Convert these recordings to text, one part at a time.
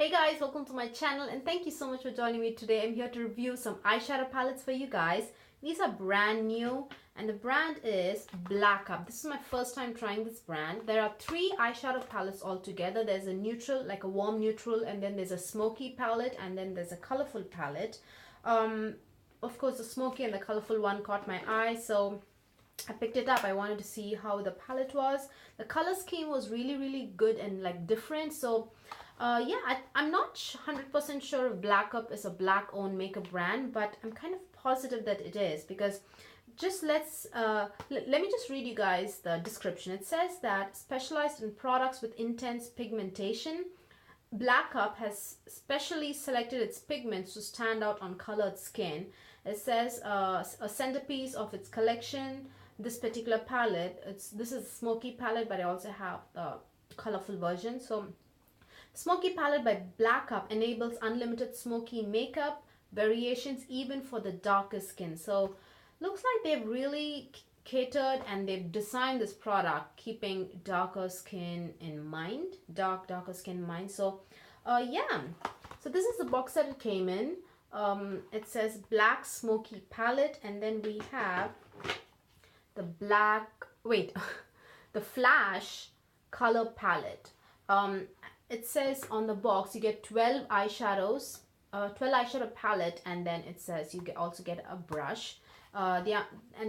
Hey guys, welcome to my channel and thank you so much for joining me today. I'm here to review some eyeshadow palettes for you guys. These are brand new and the brand is Black Up. This is my first time trying this brand. There are three eyeshadow palettes altogether. There's a neutral, like a warm neutral, and then there's a smoky palette, and then there's a colorful palette. Of course, the smoky and the colorful one caught my eye, so I picked it up. I wanted to see how the palette was. The color scheme was really good and like different. So yeah, I'm not 100% sure if Black Up is a black owned makeup brand, but I'm kind of positive that it is, because just let me just read you guys the description. It says that specialized in products with intense pigmentation, Black Up has specially selected its pigments to stand out on colored skin. It says a centerpiece of its collection, this particular palette, this is a smoky palette, but I also have the colorful version. So Smoky palette by Black Up enables unlimited smoky makeup variations even for the darker skin. So looks like they've really catered and they've designed this product keeping darker skin in mind, darker skin in mind. So yeah, so this is the box that it came in. It says Black Smoky palette, and then we have the the Flash color palette. It says on the box you get 12 eyeshadows, 12 eyeshadow palette, and then it says you also get a brush. And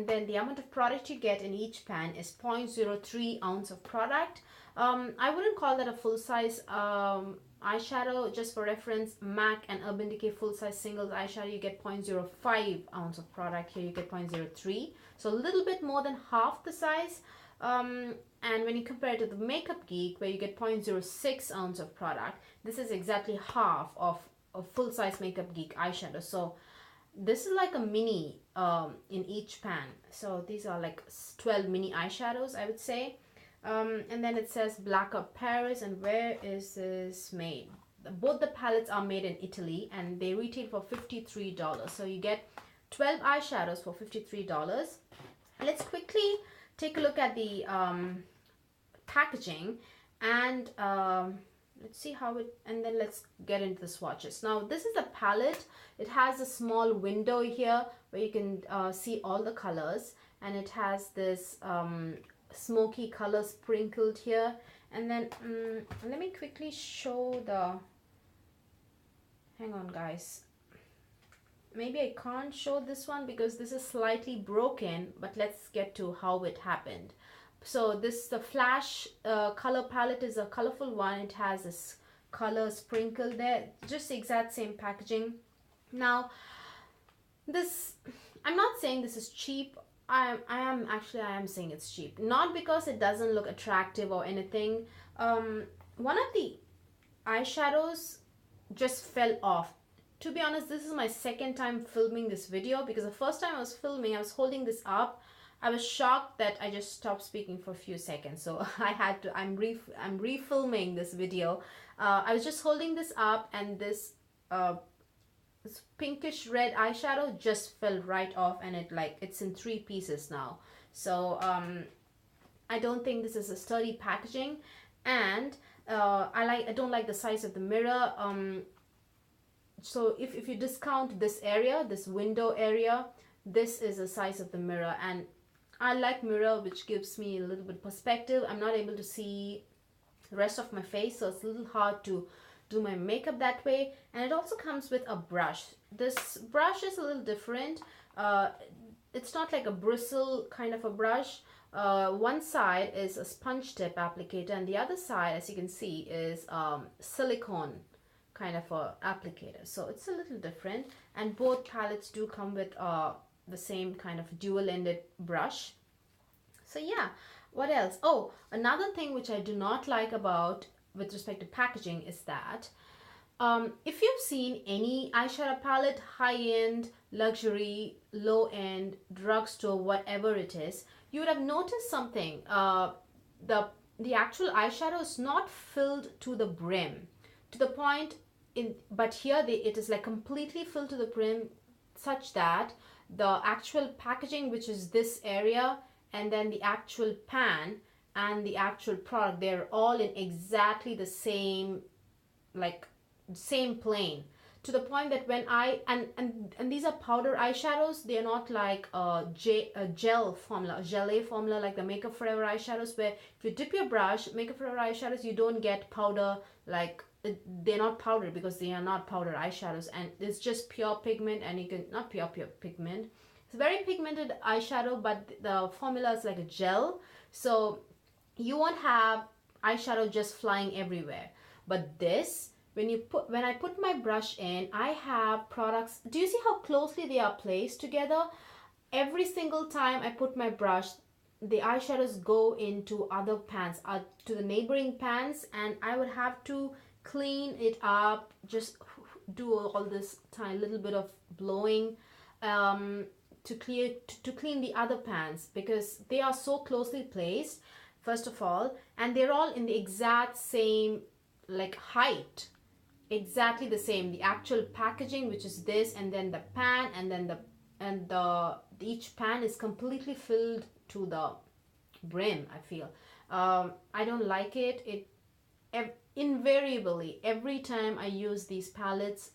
then the amount of product you get in each pan is 0.03 ounce of product. I wouldn't call that a full-size eyeshadow. Just for reference, MAC and Urban Decay full-size singles eyeshadow, you get 0.05 ounce of product. Here you get 0.03, so a little bit more than half the size. And when you compare it to the Makeup Geek, where you get 0.06 ounce of product, this is exactly half of a full-size Makeup Geek eyeshadow. So this is like a mini in each pan. So these are like 12 mini eyeshadows, I would say. And then it says Black Up Paris, and where is this made? Both the palettes are made in Italy and they retail for $53. So you get 12 eyeshadows for $53. Let's quickly take a look at the packaging and let's see how it, and then let's get into the swatches. Now this is a palette. It has a small window here where you can see all the colors, and it has this smoky color sprinkled here. And then let me quickly show the, hang on guys, maybe I can't show this one because this is slightly broken, but let's get to how it happened. So the Flash color palette is a colorful one. It has this color sprinkled there, just the exact same packaging. Now this, I'm not saying this is cheap. I am saying it's cheap, not because it doesn't look attractive or anything. One of the eyeshadows just fell off. To be honest, this is my second time filming this video, because the first time I was filming, I was holding this up. I was shocked that I just stopped speaking for a few seconds, so I had to, I'm refilming this video. I was just holding this up, and this pinkish red eyeshadow just fell right off, and it's in 3 pieces now. So I don't think this is a sturdy packaging, and I don't like the size of the mirror. So if you discount this area, this window area, this is the size of the mirror, and I like mirror, which gives me a little bit perspective. I'm not able to see the rest of my face, so it's a little hard to do my makeup that way. And it also comes with a brush. This brush is a little different. It's not like a bristle kind of a brush. One side is a sponge tip applicator, and the other side, as you can see, is silicone kind of a applicator. So it's a little different, and both palettes do come with the same kind of dual-ended brush. So yeah, what else? Oh, another thing which I do not like about with respect to packaging is that if you've seen any eyeshadow palette, high-end, luxury, low-end, drugstore, whatever it is, you would have noticed something. The actual eyeshadow is not filled to the brim, to the point but here it is like completely filled to the brim, such that the actual packaging, which is this area, and then the actual pan and the actual product, they're all in exactly the same like same plane, to the point that when I and these are powder eyeshadows. They are not like a gel formula, a gelée formula like the Makeup Forever eyeshadows, where if you dip your brush, Makeup Forever eyeshadows, you don't get powder. Like they're not powder because they are not powder eyeshadows, and it's just pure pigment. And you can not pure pigment. It's a very pigmented eyeshadow, but the formula is like a gel, so you won't have eyeshadow just flying everywhere. But this, when I put my brush in, I have products. Do you see how closely they are placed together? Every single time I put my brush, the eyeshadows go into other pans, to the neighboring pans, and I would have to clean it up, just do all this tiny little bit of blowing to clean the other pans, because they are so closely placed, first of all, and they're all in the exact same like height, exactly the same. The actual packaging, which is this, and then the pan, and then each pan is completely filled to the brim. I feel I don't like it. Invariably, every time I use these palettes,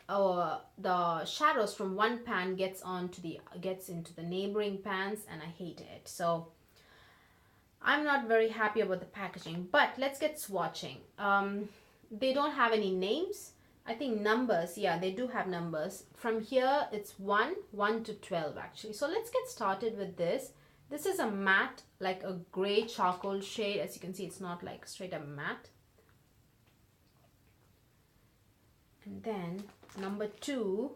the shadows from one pan gets into the neighboring pans, and I hate it. So I'm not very happy about the packaging. But let's get swatching. They don't have any names. I think numbers, yeah, they do have numbers. From here it's 1 to 12 actually. So let's get started with this. This is a matte, like a gray charcoal shade. As you can see, it's not like straight up matte. And then number 2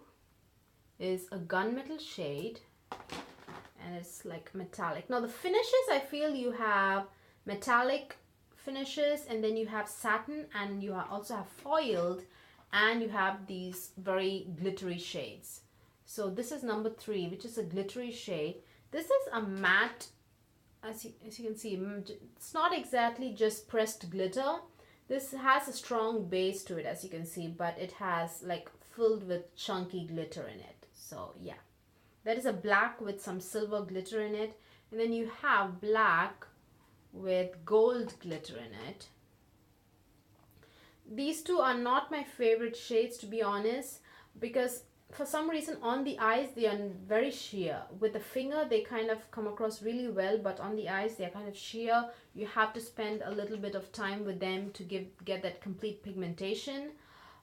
is a gunmetal shade, and it's like metallic. Now the finishes, I feel you have metallic finishes, and then you have satin, and you also have foiled, and you have these very glittery shades. So this is number 3, which is a glittery shade. This is a matte, as you can see. It's not exactly just pressed glitter. This has a strong base to it, as you can see, but it has like filled with chunky glitter in it. So yeah, that is a black with some silver glitter in it, and then you have black with gold glitter in it. These two are not my favorite shades, to be honest, because for some reason on the eyes they are very sheer. With the finger they kind of come across really well, but on the eyes they are kind of sheer. You have to spend a little bit of time with them to get that complete pigmentation.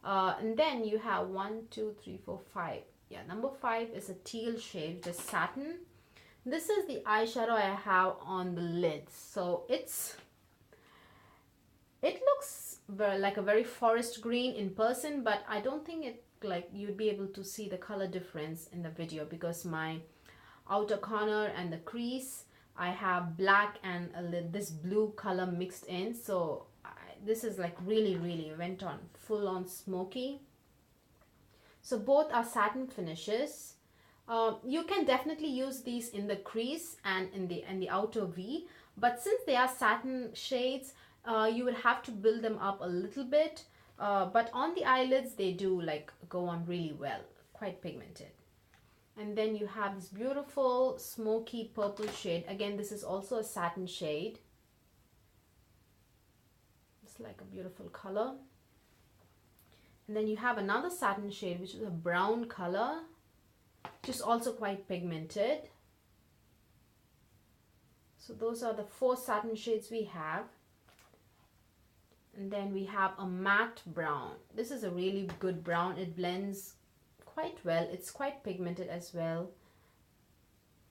And then you have 1, 2, 3, 4, 5. Yeah, number 5 is a teal shade, which is satin. This is the eyeshadow I have on the lids. So it looks like a very forest green in person, but I don't think it like you'd be able to see the color difference in the video, because my outer corner and the crease, I have black and this blue color mixed in. So this is like really went on full on smoky. So both are satin finishes. You can definitely use these in the crease and in the outer V, but since they are satin shades, you would have to build them up a little bit. But on the eyelids they do like go on really well, quite pigmented. And then you have this beautiful smoky purple shade. Again, this is also a satin shade. It's like a beautiful color. And then you have another satin shade, which is a brown color, which is also quite pigmented. So those are the 4 satin shades we have. And then we have a matte brown. This is a really good brown. It blends quite well. It's quite pigmented as well.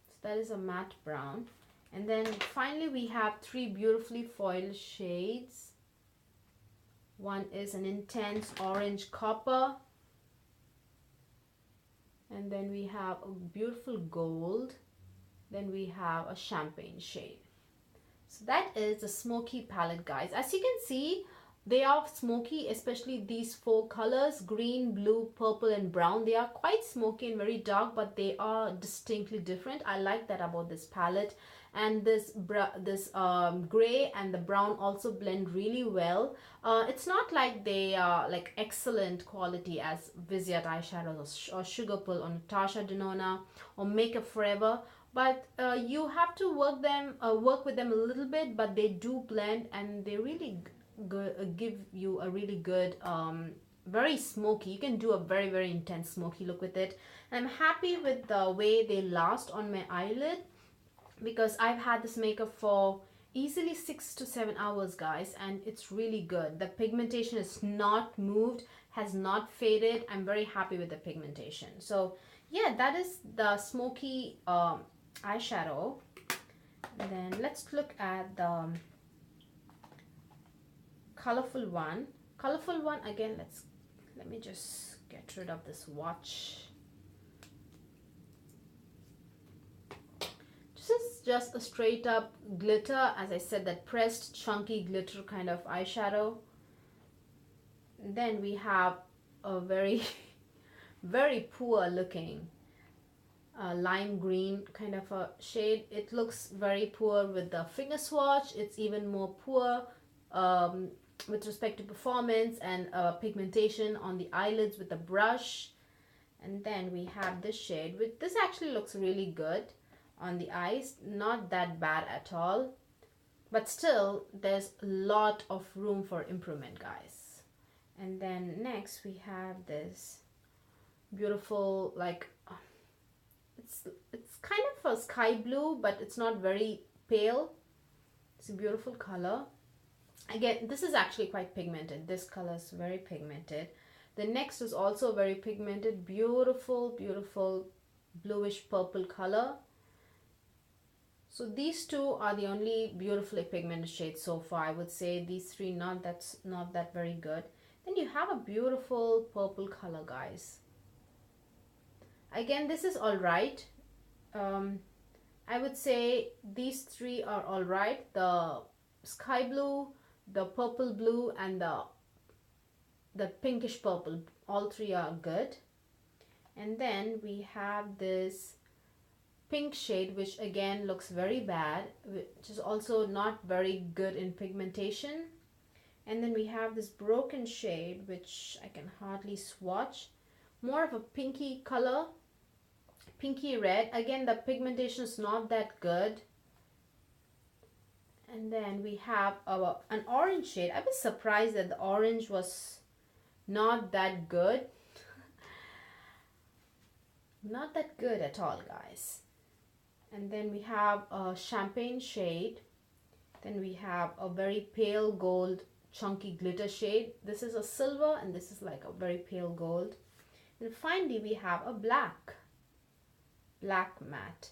So that is a matte brown. And then finally we have 3 beautifully foiled shades. One is an intense orange copper. And then we have a beautiful gold. Then we have a champagne shade. So that is the Smoky palette, guys. As you can see, they are smoky, especially these 4 colors, green, blue, purple and brown. They are quite smoky and very dark, but they are distinctly different. I like that about this palette. And this gray and the brown also blend really well. It's not like they are like excellent quality as Viseart eyeshadows or Sugar Pill or Natasha Denona or Makeup Forever. But you have to work with them a little bit, but they do blend and they really give you a really good very smoky. You can do a very very intense smoky look with it. And I'm happy with the way they last on my eyelid, because I've had this makeup for easily 6 to 7 hours, guys, and it's really good. The pigmentation is not moved, has not faded. I'm very happy with the pigmentation. So yeah, that is the smoky eyeshadow. And then let's look at the colorful one. Colorful one again. Let me just get rid of this swatch. This is just a straight up glitter, as I said, that pressed chunky glitter kind of eyeshadow. Then we have a very very poor looking lime green kind of a shade. It looks very poor with the finger swatch. It's even more poor with respect to performance and pigmentation on the eyelids with the brush. And then we have this shade, which this actually looks really good on the eyes, not that bad at all, but still there's a lot of room for improvement, guys. And then next we have this beautiful, like, it's kind of a sky blue, but it's not very pale. It's a beautiful color. Again, this is actually quite pigmented. This color is very pigmented. The next is also very pigmented, beautiful beautiful bluish purple color. So these two are the only beautifully pigmented shades so far. I would say these three not that very good. Then you have a beautiful purple color, guys. Again, this is all right. I would say these three are all right. The sky blue, the purple blue, and the pinkish purple, all three are good. And then we have this pink shade, which again looks very bad, which is also not very good in pigmentation. And then we have this broken shade, which I can hardly swatch, more of a pinky color, pinky red. Again, the pigmentation is not that good. And then we have an orange shade. I was surprised that the orange was not that good. Not that good at all, guys. And then we have a champagne shade. Then we have a very pale gold chunky glitter shade. This is a silver and this is like a very pale gold. And finally we have a black matte.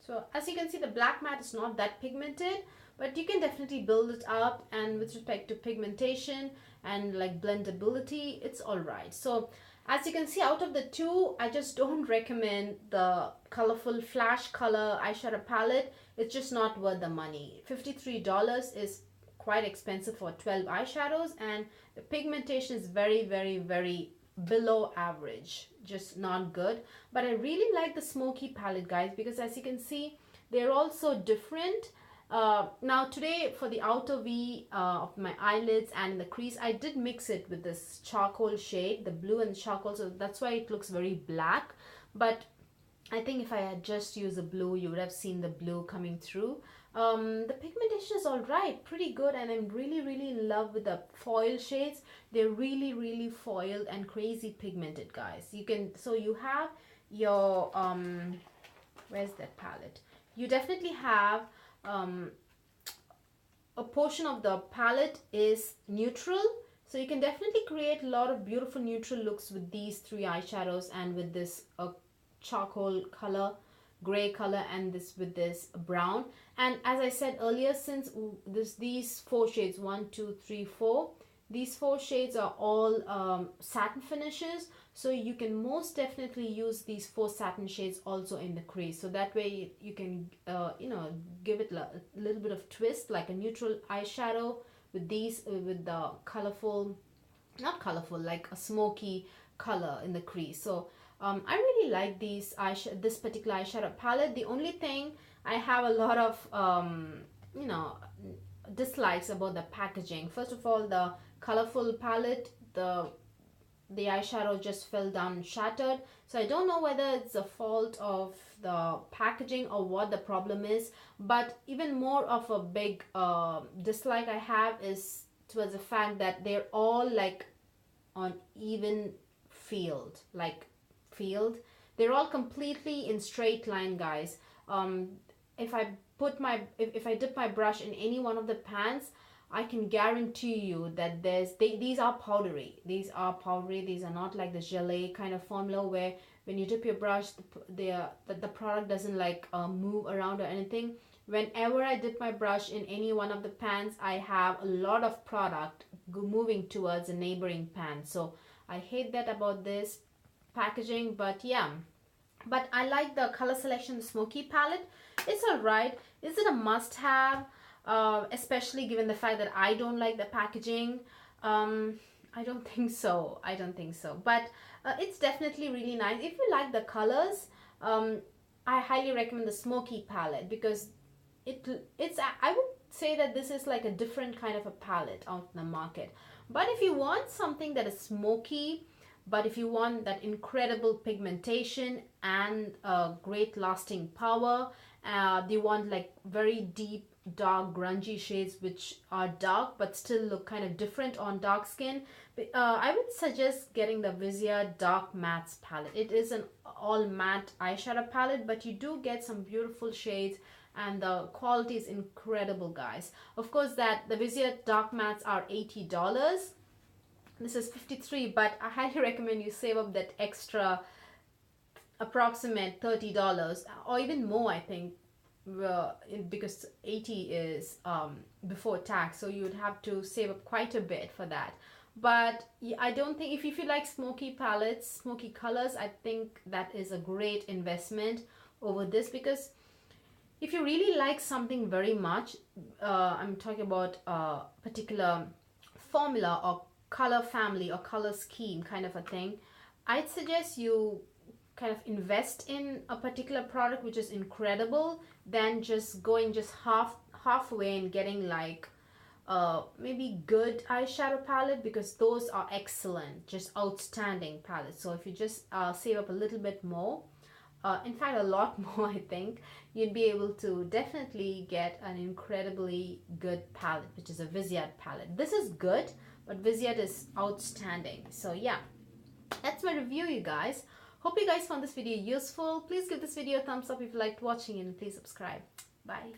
So as you can see, the black matte is not that pigmented, but you can definitely build it up, and with respect to pigmentation and like blendability, it's all right. So as you can see, out of the two, I just don't recommend the colorful flash color eyeshadow palette. It's just not worth the money. $53 is quite expensive for 12 eyeshadows, and the pigmentation is very very below average, just not good. But I really like the Smoky palette, guys, because as you can see, they're also different. Now today for the outer V of my eyelids and in the crease, I did mix it with this charcoal shade, the blue and charcoal, so that's why it looks very black. But I think if I had just used the blue, you would have seen the blue coming through. The pigmentation is all right, pretty good, and I'm really in love with the foil shades. They're really foiled and crazy pigmented, guys. You can, so you have your where's that palette? You definitely have a portion of the palette is neutral, so you can definitely create a lot of beautiful neutral looks with these three eyeshadows and with this charcoal color, gray color, and this with this brown. And as I said earlier, since these four shades, 1 2 3 4, these four shades are all satin finishes, so you can most definitely use these four satin shades also in the crease, so that way you can you know, give it a little bit of twist, like a neutral eyeshadow with these with the colorful, not colorful, like a smoky color in the crease. So I really like these this particular eyeshadow palette. The only thing I have a lot of you know, dislikes about the packaging. First of all, the colorful palette, the the eyeshadow just fell down and shattered. So I don't know whether it's a fault of the packaging or what the problem is. But even more of a big dislike I have is towards the fact that they're all like on even field. They're all completely in straight line, guys. If I if I dip my brush in any one of the pans, I can guarantee you that these are powdery. These are powdery. These are not like the gelée kind of formula where when you dip your brush, the product doesn't like move around or anything. Whenever I dip my brush in any one of the pans, I have a lot of product moving towards a neighboring pan. So I hate that about this packaging, but yeah. But I like the color selection, the Smoky palette. It's alright. Is it a must-have? Especially given the fact that I don't like the packaging. I don't think so. I don't think so. But it's definitely really nice. If you like the colors, I highly recommend the Smoky palette because I would say that this is like a different kind of a palette out in the market. But if you want something that is smoky, but if you want that incredible pigmentation and great lasting power, they want like very deep, dark, grungy shades which are dark but still look kind of different on dark skin. I would suggest getting the Vizia Dark Mattes palette. It is an all matte eyeshadow palette, but you do get some beautiful shades and the quality is incredible, guys. Of course, that the Vizia Dark Mattes are $80. This is $53, but I highly recommend you save up that extra approximate $30 or even more, I think, because 80 is before tax, so you would have to save up quite a bit for that. But I don't think, if you like smoky palettes, smoky colors, I think that is a great investment over this, because if you really like something very much, I'm talking about a particular formula or color family or color scheme kind of a thing, I'd suggest you kind of invest in a particular product which is incredible than just going just halfway and getting like maybe good eyeshadow palette, because those are excellent, just outstanding palettes. So if you just save up a little bit more, in fact a lot more, I think you'd be able to definitely get an incredibly good palette, which is a Vizia palette. This is good, but Vizia is outstanding. So yeah, that's my review, you guys. Hope you guys found this video useful. Please give this video a thumbs up if you liked watching it, and please subscribe. Bye.